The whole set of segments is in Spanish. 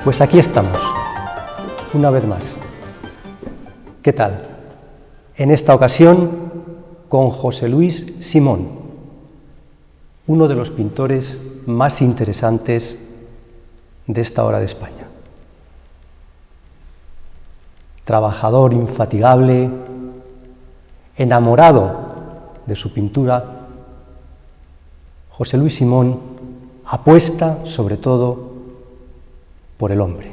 Pues aquí estamos, una vez más. ¿Qué tal? En esta ocasión con José Luis Simón, uno de los pintores más interesantes de esta hora de España. Trabajador infatigable, enamorado de su pintura, José Luis Simón apuesta sobre todo por el hombre.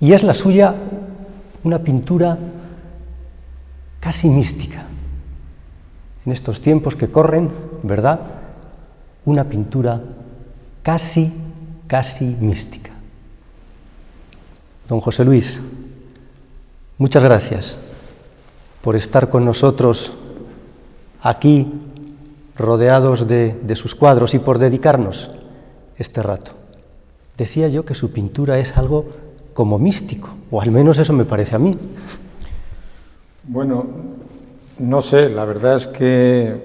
Y es la suya una pintura casi mística. En estos tiempos que corren, ¿verdad? Una pintura casi mística. Don José Luis, muchas gracias por estar con nosotros aquí, rodeados de sus cuadros, y por dedicarnos este rato. Decía yo que su pintura es algo como místico, o al menos eso me parece a mí. Bueno, no sé, la verdad es que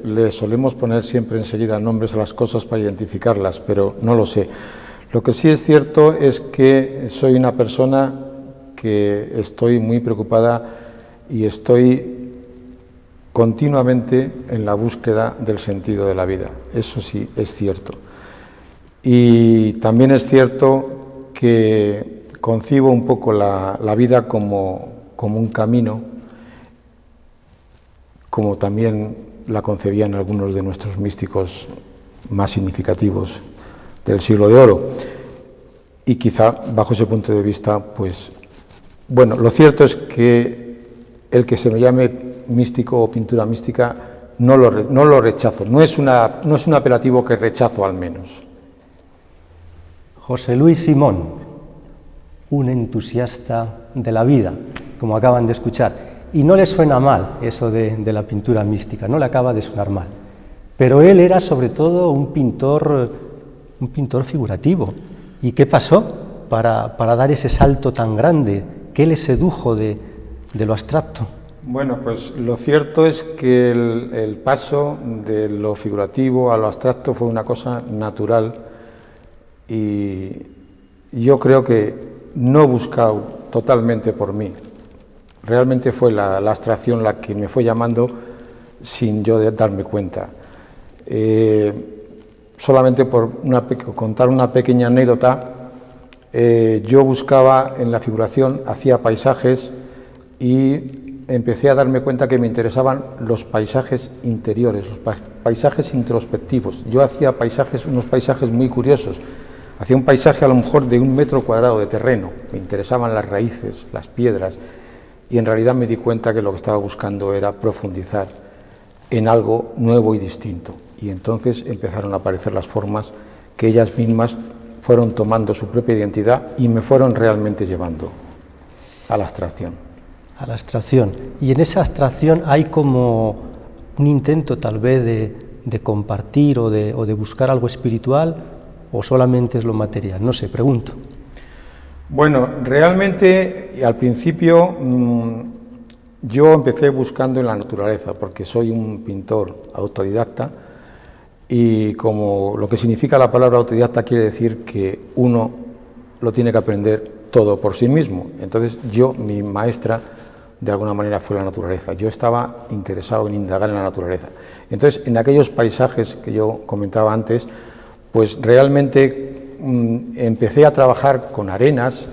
le solemos poner siempre enseguida nombres a las cosas para identificarlas, pero no lo sé. Lo que sí es cierto es que soy una persona que estoy muy preocupada y estoy continuamente en la búsqueda del sentido de la vida. Eso sí es cierto. Y también es cierto que concibo un poco la vida como un camino, como también la concebían algunos de nuestros místicos más significativos del siglo de oro. Y quizá, bajo ese punto de vista, pues, bueno, lo cierto es que el que se me llame místico o pintura mística no lo rechazo, no es un apelativo que rechazo al menos. José Luis Simón, un entusiasta de la vida, como acaban de escuchar, y no le suena mal eso de la pintura mística, no le acaba de sonar mal, pero él era sobre todo un pintor figurativo. ¿Y qué pasó para dar ese salto tan grande? ¿Qué le sedujo de lo abstracto? Bueno, pues lo cierto es que el paso de lo figurativo a lo abstracto fue una cosa natural, y yo creo que no he buscado totalmente por mí. Realmente fue la abstracción la que me fue llamando sin yo darme cuenta. Solamente por contar una pequeña anécdota, yo buscaba en la figuración, hacía paisajes y empecé a darme cuenta que me interesaban los paisajes interiores, los paisajes introspectivos. Yo hacía unos paisajes muy curiosos. Hacía un paisaje a lo mejor de 1 metro cuadrado de terreno, me interesaban las raíces, las piedras, y en realidad me di cuenta que lo que estaba buscando era profundizar en algo nuevo y distinto. Y entonces empezaron a aparecer las formas que ellas mismas fueron tomando su propia identidad y me fueron realmente llevando a la abstracción. A la abstracción. Y en esa abstracción hay como un intento tal vez de compartir o de buscar algo espiritual, ¿o solamente es lo material? No sé, pregunto. Bueno, realmente al principio yo empecé buscando en la naturaleza, porque soy un pintor autodidacta, y como lo que significa la palabra autodidacta quiere decir que uno lo tiene que aprender todo por sí mismo. Entonces mi maestra de alguna manera fue la naturaleza. Yo estaba interesado en indagar en la naturaleza. Entonces, en aquellos paisajes que yo comentaba antes, pues realmente empecé a trabajar con arenas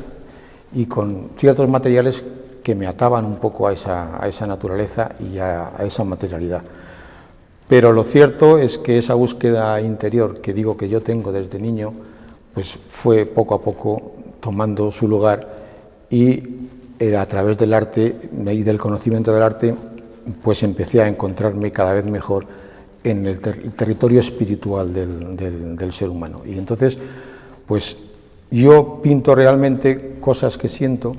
y con ciertos materiales que me ataban un poco a esa naturaleza y a esa materialidad. Pero lo cierto es que esa búsqueda interior que digo que yo tengo desde niño, pues fue poco a poco tomando su lugar, y a través del arte y del conocimiento del arte, pues empecé a encontrarme cada vez mejor en el territorio espiritual del ser humano. Y entonces, pues yo pinto realmente cosas que siento,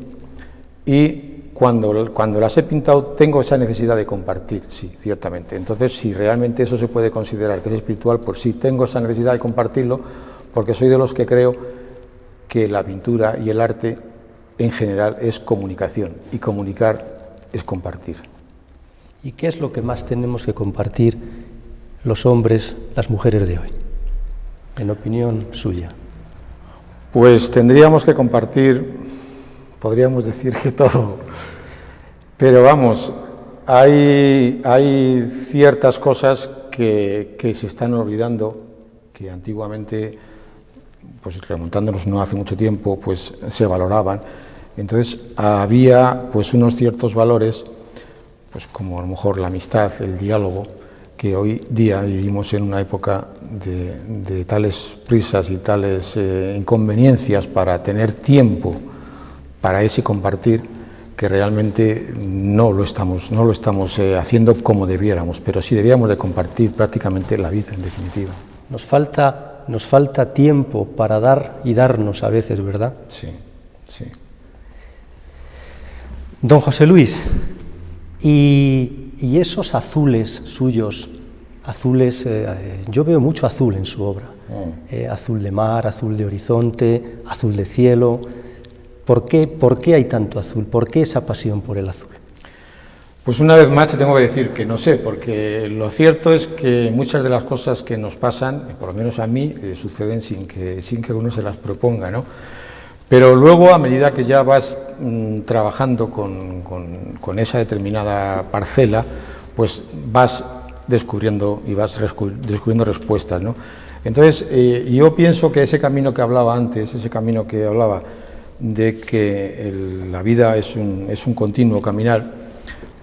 y cuando las he pintado tengo esa necesidad de compartir, sí, ciertamente. Entonces, si realmente eso se puede considerar que es espiritual, pues sí, tengo esa necesidad de compartirlo, porque soy de los que creo que la pintura y el arte en general es comunicación, y comunicar es compartir. ¿Y qué es lo que más tenemos que compartir los hombres, las mujeres de hoy? en opinión suya? Pues tendríamos que compartir, podríamos decir que todo, pero vamos, hay ciertas cosas que se están olvidando, que antiguamente, pues remontándonos no hace mucho tiempo, pues se valoraban. Entonces había pues unos ciertos valores, pues como a lo mejor la amistad, el diálogo, que hoy día vivimos en una época de tales prisas y tales inconveniencias para tener tiempo para ese compartir, que realmente no lo estamos haciendo como debiéramos, pero sí deberíamos de compartir prácticamente la vida, en definitiva. Nos falta tiempo para dar y darnos a veces, ¿verdad? Sí, sí. Don José Luis, y esos azules suyos, azules, yo veo mucho azul en su obra, azul de mar, azul de horizonte, azul de cielo. ¿Por qué hay tanto azul? ¿Por qué esa pasión por el azul? Pues una vez más te tengo que decir que no sé, porque lo cierto es que muchas de las cosas que nos pasan, por lo menos a mí, suceden sin que uno se las proponga, ¿no? Pero luego, a medida que ya vas trabajando con esa determinada parcela, pues vas descubriendo respuestas, ¿no? Entonces, yo pienso que ese camino que hablaba antes, ese camino que hablaba de que la vida es un continuo caminar,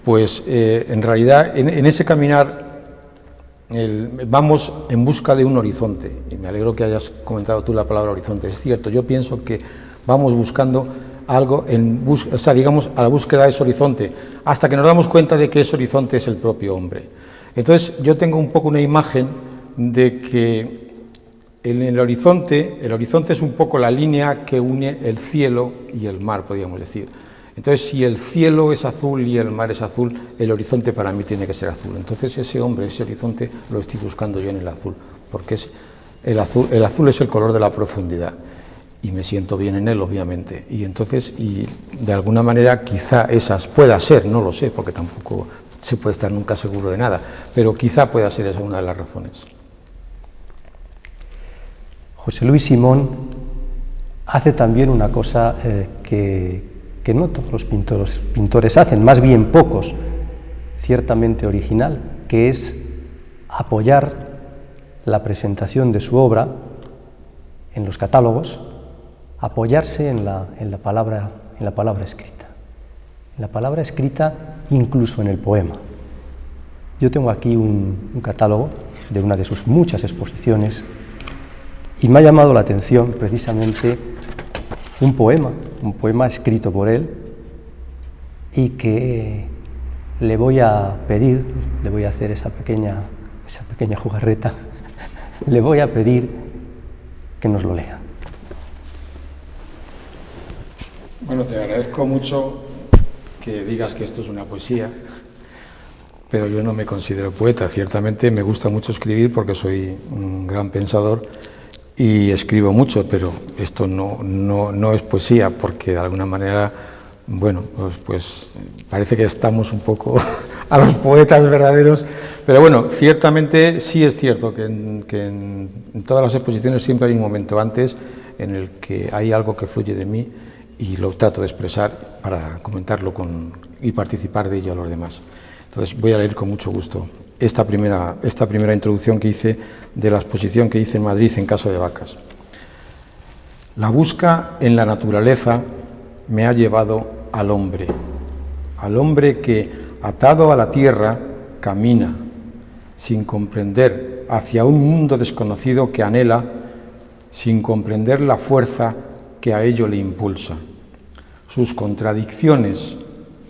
pues en realidad en ese caminar vamos en busca de un horizonte, y me alegro que hayas comentado tú la palabra horizonte. Es cierto, yo pienso que vamos buscando algo, digamos, a la búsqueda de ese horizonte, hasta que nos damos cuenta de que ese horizonte es el propio hombre. Entonces yo tengo un poco una imagen de que en el horizonte es un poco la línea que une el cielo y el mar, podríamos decir. Entonces, si el cielo es azul y el mar es azul, el horizonte para mí tiene que ser azul. Entonces, ese horizonte lo estoy buscando yo en el azul, porque el azul es el color de la profundidad, y me siento bien en él, obviamente. Y entonces, de alguna manera, quizá esas pueda ser, no lo sé, porque tampoco se puede estar nunca seguro de nada, pero quizá pueda ser esa una de las razones. José Luis Simón hace también una cosa que no todos los pintores hacen, más bien pocos, ciertamente original, que es apoyar la presentación de su obra en los catálogos, apoyarse en la palabra escrita. En la palabra escrita, incluso en el poema. Yo tengo aquí un catálogo de una de sus muchas exposiciones, y me ha llamado la atención precisamente un poema escrito por él, y que le voy a pedir, le voy a hacer esa pequeña jugarreta, le voy a pedir que nos lo lea. Bueno, te agradezco mucho que digas que esto es una poesía, pero yo no me considero poeta. Ciertamente me gusta mucho escribir porque soy un gran pensador y escribo mucho, pero esto no es poesía, porque de alguna manera, bueno, pues parece que estamos un poco a los poetas verdaderos, pero bueno, ciertamente sí es cierto que en todas las exposiciones siempre hay un momento antes en el que hay algo que fluye de mí y lo trato de expresar para comentarlo y participar de ello a los demás. Entonces voy a leer con mucho gusto esta primera introducción que hice de la exposición que hice en Madrid en Casa de Vacas. La busca en la naturaleza me ha llevado al hombre que, atado a la tierra, camina, sin comprender, hacia un mundo desconocido que anhela, sin comprender la fuerza que a ello le impulsa. Sus contradicciones,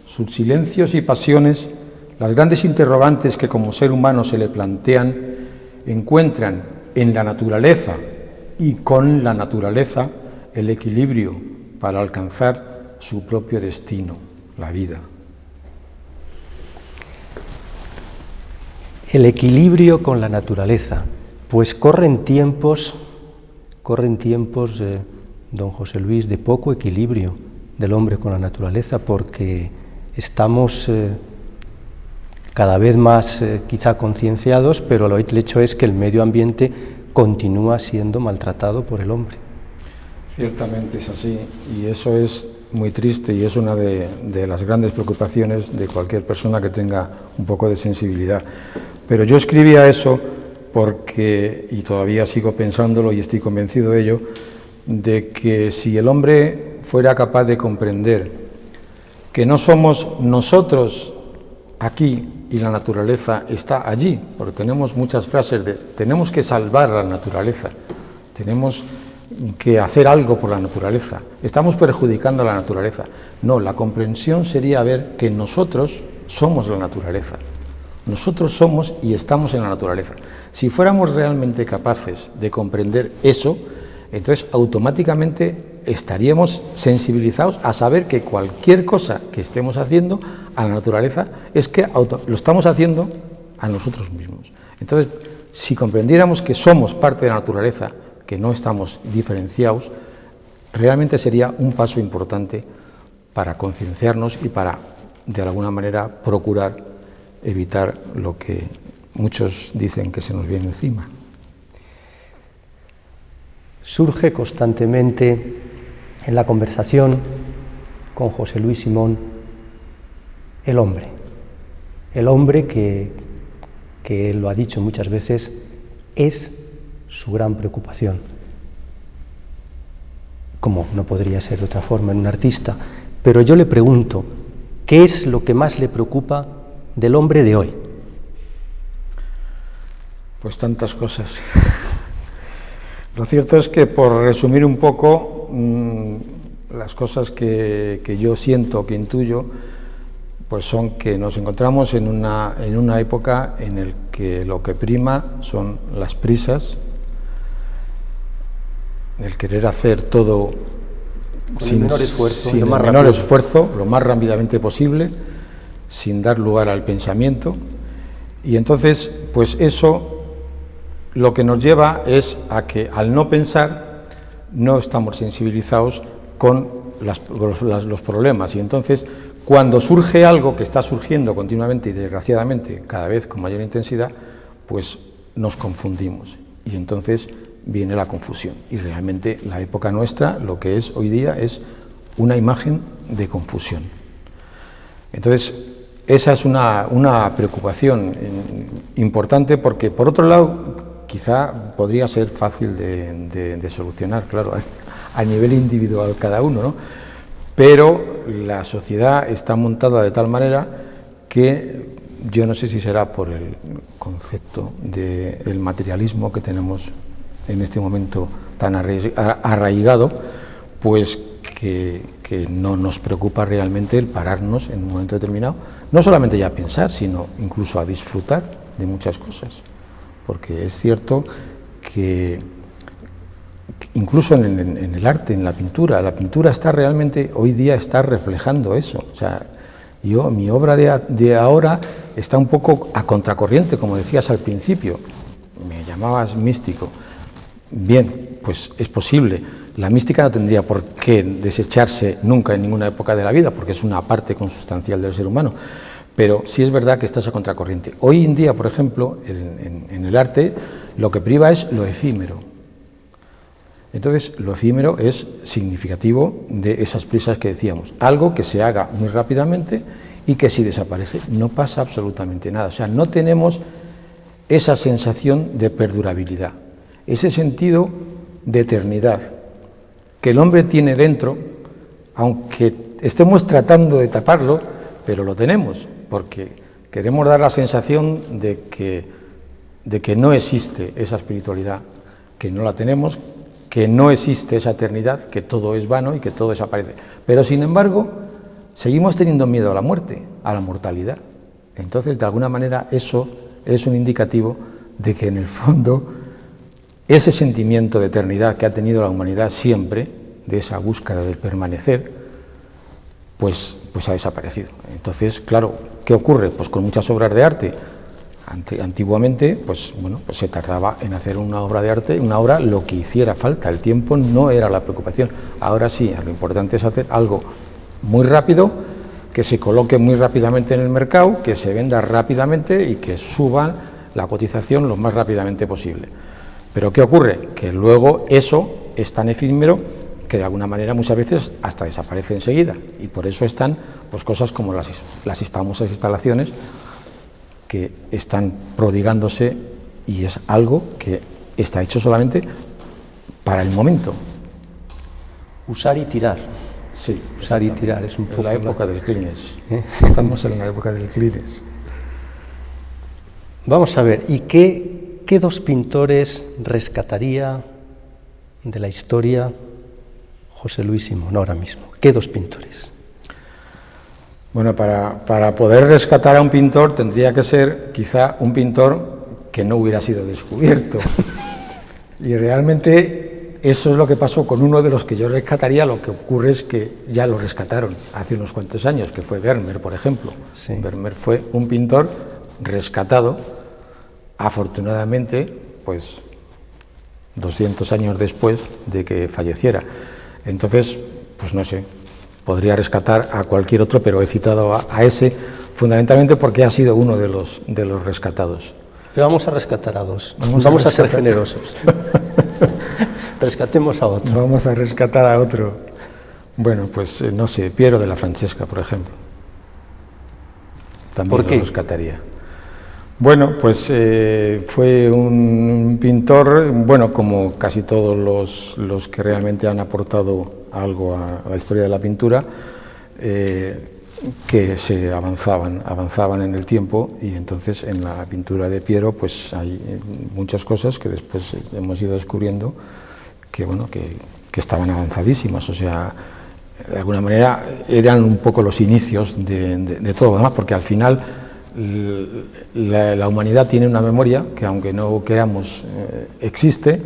sus silencios y pasiones, las grandes interrogantes que como ser humano se le plantean, encuentran en la naturaleza y con la naturaleza el equilibrio para alcanzar su propio destino, la vida. El equilibrio con la naturaleza. Pues corren tiempos, don José Luis, de poco equilibrio del hombre con la naturaleza, porque estamos cada vez más quizá concienciados, pero el hecho es que el medio ambiente continúa siendo maltratado por el hombre. Ciertamente es así, y eso es muy triste y es una de las grandes preocupaciones de cualquier persona que tenga un poco de sensibilidad. Pero yo escribía eso porque, y todavía sigo pensándolo y estoy convencido de ello, de que si el hombre fuera capaz de comprender que no somos nosotros aquí y la naturaleza está allí, porque tenemos muchas frases de tenemos que salvar la naturaleza, tenemos que hacer algo por la naturaleza, estamos perjudicando a la naturaleza. No, la comprensión sería ver que nosotros somos la naturaleza, nosotros somos y estamos en la naturaleza. Si fuéramos realmente capaces de comprender eso, entonces automáticamente estaríamos sensibilizados a saber que cualquier cosa que estemos haciendo a la naturaleza es que lo estamos haciendo a nosotros mismos. Entonces, si comprendiéramos que somos parte de la naturaleza, que no estamos diferenciados, realmente sería un paso importante para concienciarnos y para, de alguna manera, procurar evitar lo que muchos dicen que se nos viene encima. Surge constantemente en la conversación con José Luis Simón el hombre que él lo ha dicho muchas veces, es su gran preocupación, como no podría ser de otra forma en un artista. Pero yo le pregunto, ¿qué es lo que más le preocupa del hombre de hoy? Pues tantas cosas. Lo cierto es que, por resumir un poco, las cosas que yo siento, que intuyo, pues son que nos encontramos en una época en la que lo que prima son las prisas, el querer hacer todo sin el menor esfuerzo, lo más rápidamente posible, sin dar lugar al pensamiento. Y entonces, pues eso lo que nos lleva es a que, al no pensar, no estamos sensibilizados con los problemas. Y entonces, cuando surge algo que está surgiendo continuamente y desgraciadamente cada vez con mayor intensidad, pues nos confundimos. Y entonces viene la confusión. Y realmente la época nuestra, lo que es hoy día, es una imagen de confusión. Entonces, esa es una preocupación importante, porque, por otro lado, quizá podría ser fácil de solucionar, claro, a nivel individual cada uno, ¿no? Pero la sociedad está montada de tal manera que yo no sé si será por el concepto del materialismo que tenemos en este momento tan arraigado, pues que no nos preocupa realmente el pararnos en un momento determinado, no solamente ya a pensar, sino incluso a disfrutar de muchas cosas. Porque es cierto que incluso en el arte, en la pintura está realmente, hoy día está reflejando eso. O sea, mi obra de ahora está un poco a contracorriente, como decías al principio. Me llamabas místico. Bien, pues es posible. La mística no tendría por qué desecharse nunca en ninguna época de la vida, porque es una parte consustancial del ser humano. Pero sí es verdad que estás a contracorriente. Hoy en día, por ejemplo, en el arte, lo que priva es lo efímero. Entonces, lo efímero es significativo de esas prisas que decíamos. Algo que se haga muy rápidamente y que si desaparece no pasa absolutamente nada. O sea, no tenemos esa sensación de perdurabilidad, ese sentido de eternidad que el hombre tiene dentro, aunque estemos tratando de taparlo, pero lo tenemos, porque queremos dar la sensación de que no existe esa espiritualidad, que no la tenemos, que no existe esa eternidad, que todo es vano y que todo desaparece. Pero, sin embargo, seguimos teniendo miedo a la muerte, a la mortalidad. Entonces, de alguna manera, eso es un indicativo de que, en el fondo, ese sentimiento de eternidad que ha tenido la humanidad siempre, de esa búsqueda del permanecer, pues ha desaparecido. Entonces, claro, ¿qué ocurre? Pues con muchas obras de arte, antiguamente, pues se tardaba en hacer una obra de arte, una obra lo que hiciera falta, el tiempo no era la preocupación. Ahora sí, lo importante es hacer algo muy rápido, que se coloque muy rápidamente en el mercado, que se venda rápidamente y que suba la cotización lo más rápidamente posible. Pero ¿qué ocurre? Que luego eso es tan efímero que de alguna manera muchas veces hasta desaparece enseguida, y por eso están pues cosas como las famosas instalaciones que están prodigándose, y es algo que está hecho solamente para el momento. Usar y tirar. Sí, usar y tirar es un poco la época del Kleenex. Estamos en la época del Kleenex. Vamos a ver, ¿y qué dos pintores rescataría de la historia José Luis Simón ahora mismo? ¿Qué dos pintores? Bueno, para poder rescatar a un pintor tendría que ser quizá un pintor que no hubiera sido descubierto. Y realmente eso es lo que pasó con uno de los que yo rescataría. Lo que ocurre es que ya lo rescataron hace unos cuantos años, que fue Vermeer, por ejemplo. Sí. Vermeer fue un pintor rescatado, afortunadamente, pues 200 años después de que falleciera. Entonces, pues no sé, podría rescatar a cualquier otro, pero he citado a ese fundamentalmente porque ha sido uno de los rescatados. Pero vamos a rescatar a dos. Vamos a ser generosos. Rescatemos a otro. Vamos a rescatar a otro. Bueno, pues no sé, Piero de la Francesca, por ejemplo. También ¿Por qué? Lo rescataría. Bueno, pues fue un pintor, bueno, como casi todos los que realmente han aportado algo a la historia de la pintura, que se avanzaban en el tiempo, y entonces en la pintura de Piero pues hay muchas cosas que después hemos ido descubriendo que, bueno, que estaban avanzadísimas, o sea, de alguna manera eran un poco los inicios de todo lo demás, porque al final la humanidad tiene una memoria que, aunque no queramos, existe.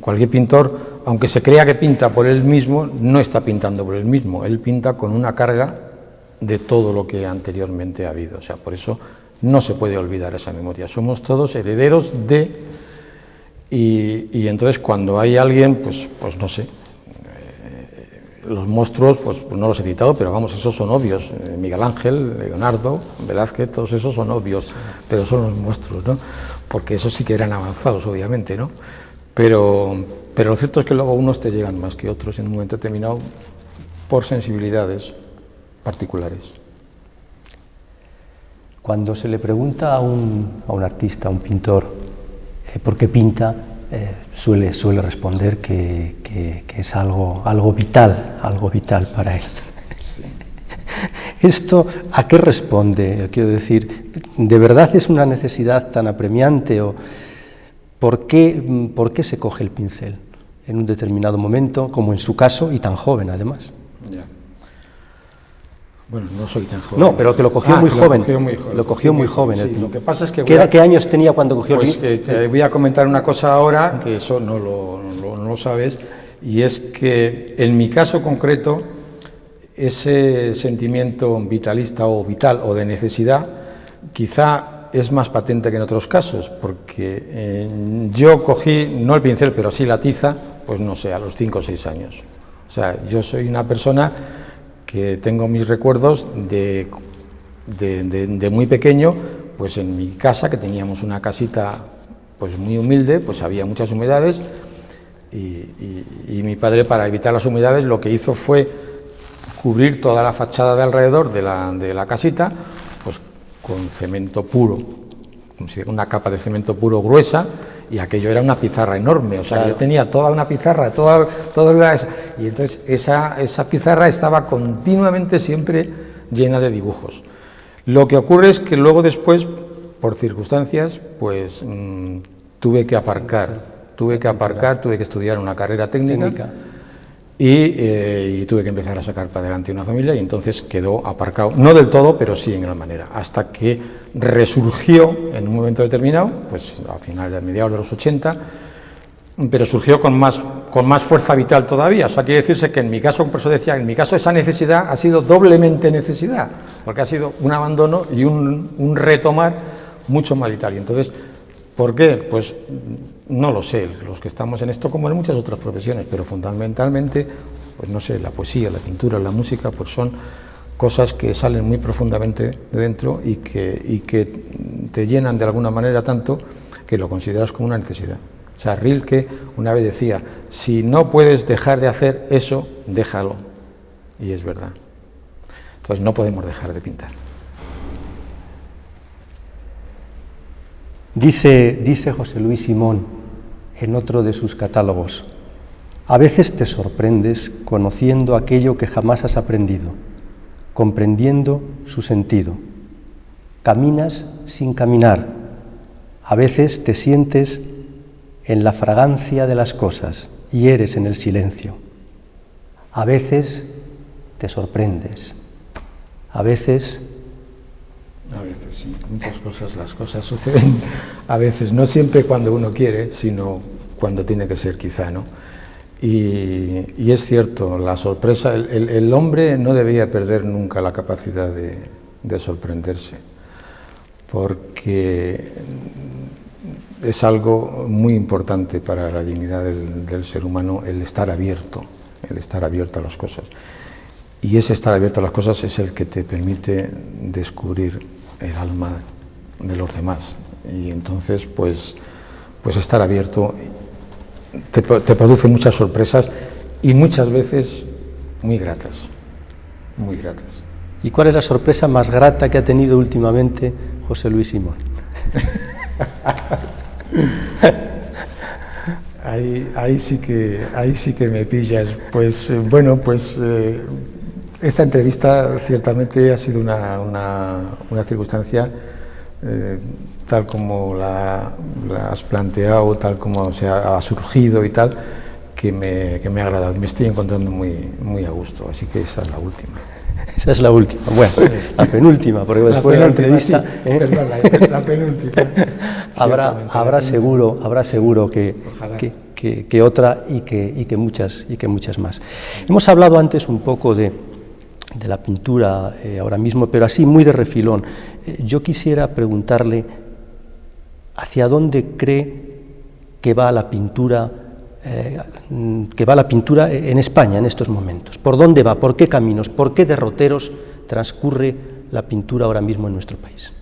Cualquier pintor, aunque se crea que pinta por él mismo, no está pintando por él mismo, él pinta con una carga de todo lo que anteriormente ha habido, o sea, por eso no se puede olvidar esa memoria, somos todos herederos de, y entonces cuando hay alguien, pues no sé, los monstruos, pues no los he citado, pero vamos, esos son obvios. Miguel Ángel, Leonardo, Velázquez, todos esos son obvios, pero son los monstruos, ¿no? Porque esos sí que eran avanzados, obviamente, ¿no? Pero lo cierto es que luego unos te llegan más que otros en un momento determinado por sensibilidades particulares. Cuando se le pregunta a un artista, a un pintor, por qué pinta, suele responder que es algo vital para él. Sí. ¿Esto a qué responde? Quiero decir, ¿de verdad es una necesidad tan apremiante? ¿O por qué se coge el pincel en un determinado momento, como en su caso, y tan joven además? Ya. Bueno, no soy tan joven. No, pero que lo cogió muy joven. Lo cogió muy joven. Sí, lo que pasa es que ¿Qué años tenía cuando cogió el pincel? Te voy a comentar una cosa ahora, que eso no lo sabes, y es que en mi caso concreto, ese sentimiento vitalista o vital o de necesidad, quizá es más patente que en otros casos, porque yo cogí, no el pincel, pero sí la tiza, pues no sé, a los 5 o 6 años. O sea, yo soy una persona que tengo mis recuerdos de muy pequeño, pues en mi casa, que teníamos una casita pues muy humilde, pues había muchas humedades, y mi padre, para evitar las humedades, lo que hizo fue cubrir toda la fachada de alrededor de la casita, pues con cemento puro, una capa de cemento puro gruesa, y aquello era una pizarra enorme, o sea, claro. Yo tenía toda una pizarra, y entonces esa pizarra estaba continuamente siempre llena de dibujos. Lo que ocurre es que luego después, por circunstancias, pues tuve que estudiar una carrera técnica. Y tuve que empezar a sacar para adelante una familia, y entonces quedó aparcado, no del todo, pero sí en gran manera, hasta que resurgió en un momento determinado, pues a finales de mediados de los 80, pero surgió con más fuerza vital todavía. O sea, quiere decirse que en mi caso, por eso decía, en mi caso esa necesidad ha sido doblemente necesidad, porque ha sido un abandono y un retomar mucho más vital. Y entonces, ¿por qué? Pues no lo sé, los que estamos en esto, como en muchas otras profesiones, pero fundamentalmente, pues no sé, la poesía, la pintura, la música, pues son cosas que salen muy profundamente de dentro y que te llenan de alguna manera tanto que lo consideras como una necesidad. O sea, Rilke una vez decía, si no puedes dejar de hacer eso, déjalo. Y es verdad. Entonces no podemos dejar de pintar. Dice José Luis Simón en otro de sus catálogos: a veces te sorprendes conociendo aquello que jamás has aprendido, comprendiendo su sentido. Caminas sin caminar. A veces te sientes en la fragancia de las cosas y eres en el silencio. A veces te sorprendes. A veces sí, muchas cosas, las cosas suceden a veces, no siempre cuando uno quiere, sino cuando tiene que ser, quizá, ¿no? Y es cierto, la sorpresa, el hombre no debía perder nunca la capacidad de sorprenderse, porque es algo muy importante para la dignidad del ser humano el estar abierto a las cosas. Y ese estar abierto a las cosas es el que te permite descubrir el alma de los demás. Y entonces, pues estar abierto te produce muchas sorpresas y muchas veces muy gratas, muy gratas. ¿Y cuál es la sorpresa más grata que ha tenido últimamente José Luis Simón? Ahí sí que me pillas. Pues esta entrevista ciertamente ha sido una circunstancia tal como la has planteado, tal como se ha surgido y tal, que me ha agradado. Me estoy encontrando muy a gusto, así que esa es la última. Esa es la última, bueno, la penúltima, porque después de la entrevista... Sí, perdón, la penúltima. Habrá seguro que otra y que muchas más. Hemos hablado antes un poco de la pintura ahora mismo, pero así muy de refilón. Yo quisiera preguntarle hacia dónde cree que va la pintura en España en estos momentos. ¿Por dónde va? ¿Por qué caminos? ¿Por qué derroteros transcurre la pintura ahora mismo en nuestro país?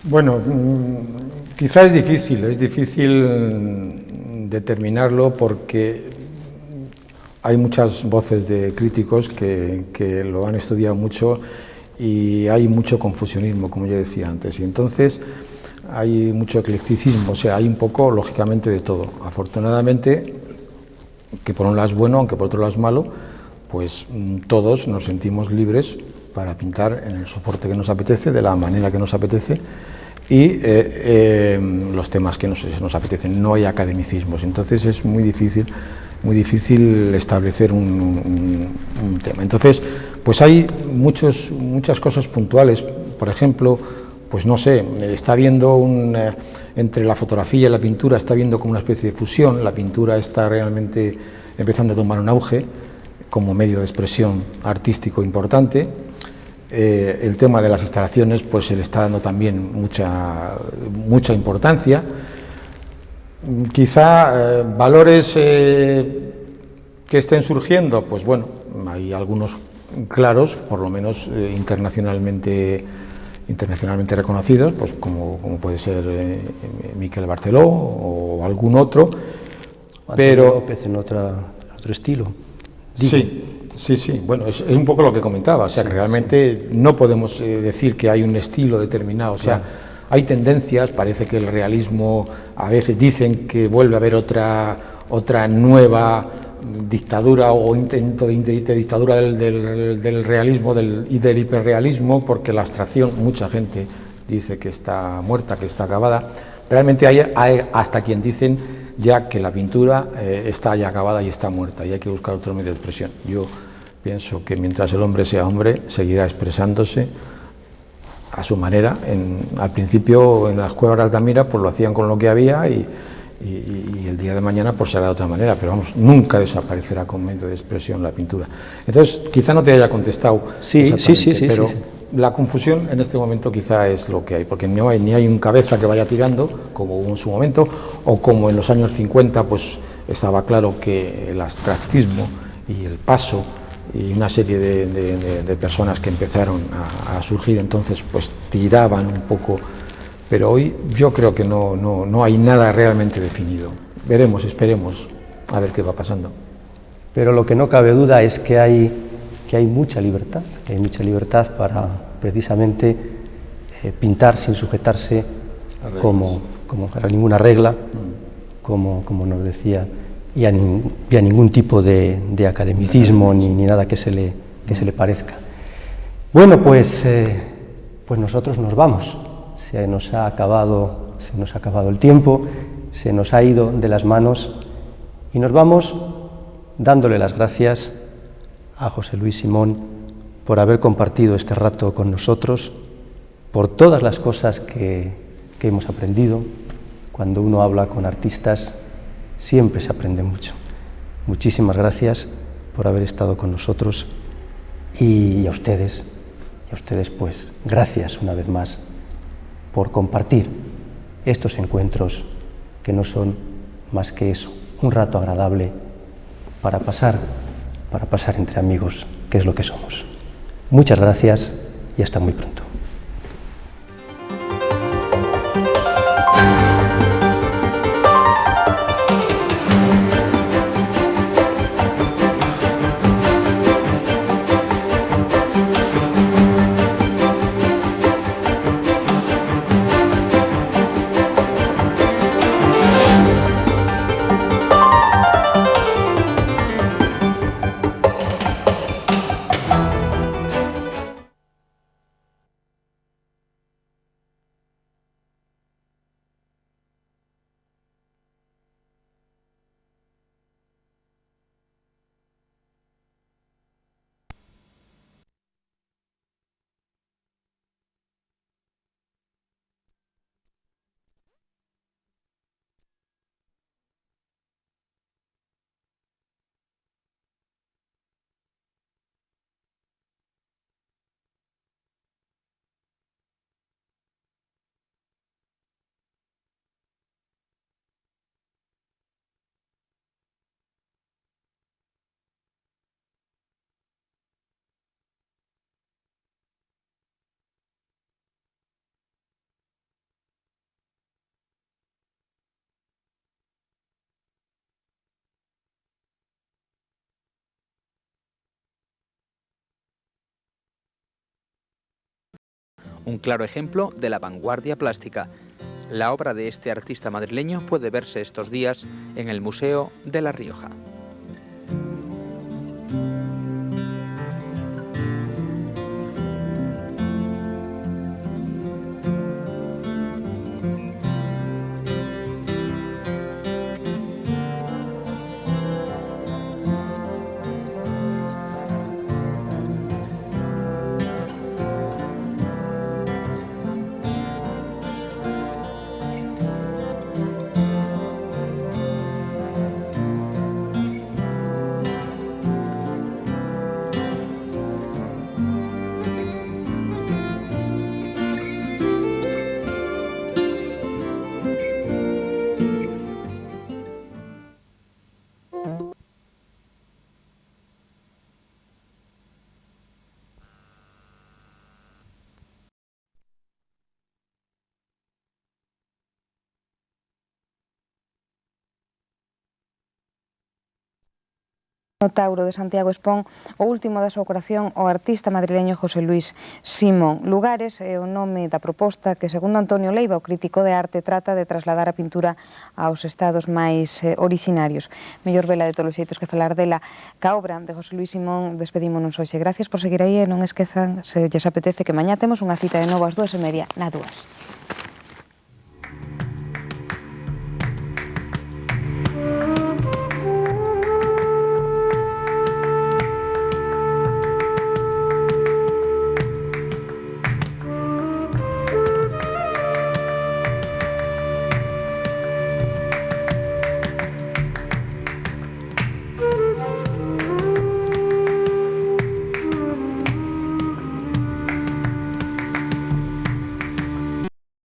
Bueno, quizá es difícil determinarlo porque hay muchas voces de críticos que lo han estudiado mucho y hay mucho confusionismo, como yo decía antes, y entonces hay mucho eclecticismo, o sea, hay un poco, lógicamente, de todo. Afortunadamente, que por un lado es bueno, aunque por otro lado es malo, pues todos nos sentimos libres para pintar en el soporte que nos apetece, de la manera que nos apetece, y los temas que nos apetecen. No hay academicismos, entonces es muy difícil establecer un tema. Entonces, pues hay muchas cosas puntuales. Por ejemplo, pues no sé, está habiendo entre la fotografía y la pintura está habiendo como una especie de fusión. La pintura está realmente empezando a tomar un auge como medio de expresión artístico importante. El tema de las instalaciones pues se le está dando también mucha importancia. Quizá valores que estén surgiendo, pues bueno, hay algunos claros, por lo menos internacionalmente reconocidos, pues como puede ser Miquel Barceló o algún otro, pero López en otro estilo. Sí, bueno, es un poco lo que comentaba, o sea, que realmente no podemos decir que hay un estilo determinado, o sea, hay tendencias, parece que el realismo, a veces dicen que vuelve a haber otra nueva dictadura o intento de dictadura del realismo y del hiperrealismo, porque la abstracción, mucha gente dice que está muerta, que está acabada. Realmente hay hasta quien dicen ya que la pintura está ya acabada y está muerta y hay que buscar otro medio de expresión. Yo pienso que mientras el hombre sea hombre, seguirá expresándose a su manera. Al principio en las cuevas de Altamira pues lo hacían con lo que había y el día de mañana pues será de otra manera, pero vamos, nunca desaparecerá como medio de expresión la pintura. Entonces, quizá no te haya contestado exactamente, pero la confusión en este momento quizá es lo que hay, porque ni hay un cabeza que vaya tirando, como hubo en su momento, o como en los años 50 pues estaba claro que el abstractismo y el paso y una serie de personas que empezaron a surgir entonces pues tiraban un poco pero hoy yo creo que no hay nada realmente definido. Veremos, esperemos a ver qué va pasando. Pero lo que no cabe duda es que hay mucha libertad, para precisamente pintar sin sujetarse como a ninguna regla, como nos decía, y a ningún tipo de academicismo ni nada que se le parezca. Bueno, pues nosotros nos vamos. Se nos ha acabado el tiempo, se nos ha ido de las manos y nos vamos dándole las gracias a José Luis Simón por haber compartido este rato con nosotros, por todas las cosas que hemos aprendido. Cuando uno habla con artistas siempre se aprende mucho. Muchísimas gracias por haber estado con nosotros y a ustedes pues gracias una vez más por compartir estos encuentros que no son más que eso, un rato agradable para pasar entre amigos, que es lo que somos. Muchas gracias y hasta muy pronto. Un claro ejemplo de la vanguardia plástica. La obra de este artista madrileño puede verse estos días en el Museo de La Rioja. No Tauro de Santiago expón o último da súa coración o artista madrileño José Luis Simón. Lugares é o nome da proposta que, segundo Antonio Leiva, o crítico de arte, trata de trasladar a pintura aos estados máis orixinarios. Mellor vela de todos os xeitos que falar dela ca obra de José Luis Simón. Despedímonos hoxe. Gracias por seguir aí e non esquezan, se lles apetece, que mañá temos unha cita de novo ás 2:30 na 2.